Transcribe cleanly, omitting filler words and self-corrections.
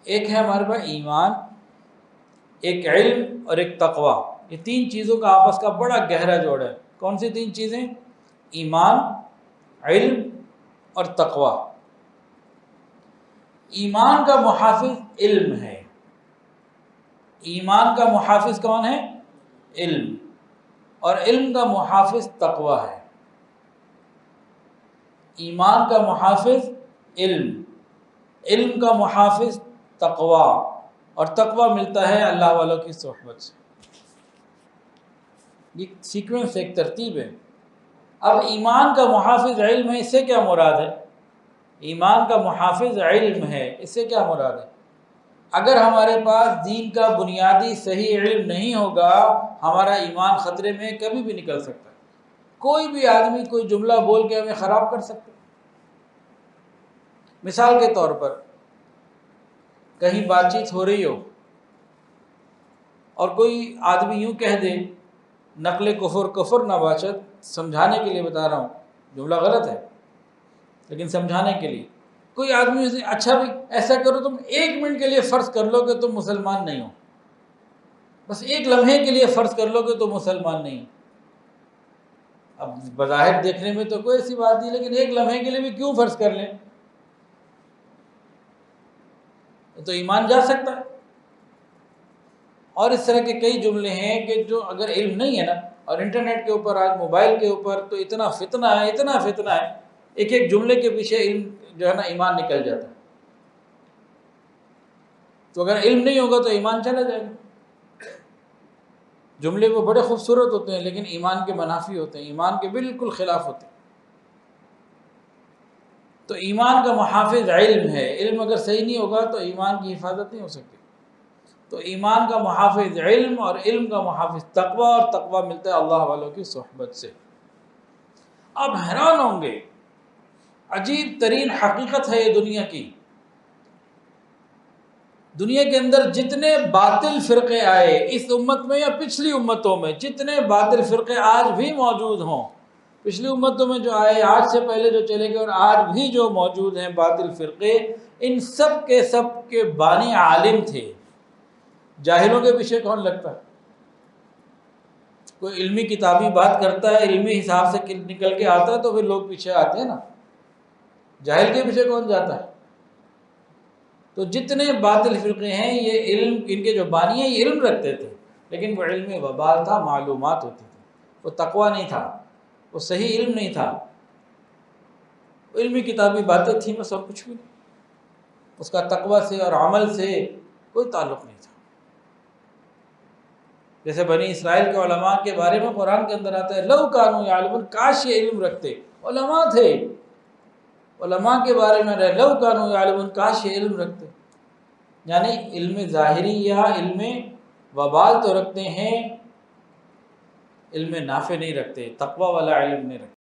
ایک ہے ہمارے پاس ایمان، ایک علم اور ایک تقوی۔ یہ تین چیزوں کا آپس کا بڑا گہرا جوڑ ہے۔ کون سی تین چیزیں؟ ایمان، علم اور تقوی۔ ایمان کا محافظ علم ہے۔ ایمان کا محافظ کون ہے؟ علم۔ اور علم کا محافظ تقوی ہے۔ ایمان کا محافظ علم، علم کا محافظ تقوی، اور تقوی ملتا ہے اللہ والوں کی صحبت سے۔ یہ سیکوینس، ایک ترتیب ہے۔ اب ایمان کا محافظ علم ہے، اس سے کیا مراد ہے؟ ایمان کا محافظ علم ہے، اس سے کیا مراد ہے؟ اگر ہمارے پاس دین کا بنیادی صحیح علم نہیں ہوگا، ہمارا ایمان خطرے میں کبھی بھی نکل سکتا ہے۔ کوئی بھی آدمی کوئی جملہ بول کے ہمیں خراب کر سکتا ہے۔ مثال کے طور پر کہیں بات چیت ہو رہی ہو اور کوئی آدمی یوں کہہ دے، نقل کفر کفر نہ باشد، سمجھانے کے لیے بتا رہا ہوں، جملہ غلط ہے لیکن سمجھانے کے لیے، کوئی آدمی اسے اچھا بھی ایسا کرو، تم ایک منٹ کے لیے فرض کر لو کہ تم مسلمان نہیں ہو، بس ایک لمحے کے لیے فرض کر لو کہ تم مسلمان نہیں ہو۔ اب بظاہر دیکھنے میں تو کوئی ایسی بات نہیں، لیکن ایک لمحے کے لیے بھی کیوں فرض کر لیں؟ تو ایمان جا سکتا ہے۔ اور اس طرح کے کئی جملے ہیں کہ جو اگر علم نہیں ہے نا، اور انٹرنیٹ کے اوپر، آج موبائل کے اوپر تو اتنا فتنہ ہے، اتنا فتنہ ہے، ایک ایک جملے کے پیچھے علم جو ہے نا ایمان نکل جاتا ہے۔ تو اگر علم نہیں ہوگا تو ایمان چلا جائے گا۔ جملے وہ بڑے خوبصورت ہوتے ہیں لیکن ایمان کے منافی ہوتے ہیں، ایمان کے بالکل خلاف ہوتے ہیں۔ تو ایمان کا محافظ علم ہے، علم اگر صحیح نہیں ہوگا تو ایمان کی حفاظت نہیں ہو سکتی۔ تو ایمان کا محافظ علم اور علم کا محافظ تقوی، اور تقوی ملتا ہے اللہ والوں کی صحبت سے۔ آپ حیران ہوں گے، عجیب ترین حقیقت ہے یہ دنیا کی۔ دنیا کے اندر جتنے باطل فرقے آئے اس امت میں یا پچھلی امتوں میں، جتنے باطل فرقے آج بھی موجود ہوں، پچھلی امتوں میں جو آئے، آج سے پہلے جو چلے گئے، اور آج بھی جو موجود ہیں باطل فرقے، ان سب کے بانی عالم تھے۔ جاہلوں کے پیچھے کون لگتا ہے؟ کوئی علمی کتابی بات کرتا ہے، علمی حساب سے نکل کے آتا ہے تو پھر لوگ پیچھے آتے ہیں نا۔ جاہل کے پیچھے کون جاتا ہے؟ تو جتنے باطل فرقے ہیں، یہ علم، ان کے جو بانی ہیں یہ علم رکھتے تھے، لیکن وہ علم وبال تھا، معلومات ہوتی تھی، وہ تقوی نہیں تھا، وہ صحیح علم نہیں تھا، وہ علمی کتابی باتیں تھیں بس، اور کچھ بھی نہیں، اس کا تقوی سے اور عمل سے کوئی تعلق نہیں تھا۔ جیسے بنی اسرائیل کے علماء کے بارے میں قرآن کے اندر آتا ہے، لو کانوا یعلمون، کاش یہ علم رکھتے، علماء تھے، علماء کے بارے میں رہے، لو کانوا یعلمون، کاش یہ علم رکھتے۔ یعنی علم ظاہری یا علم وبال تو رکھتے ہیں، علم نافع نہیں رکھتے، تقوی والا علم نہیں رکھتے۔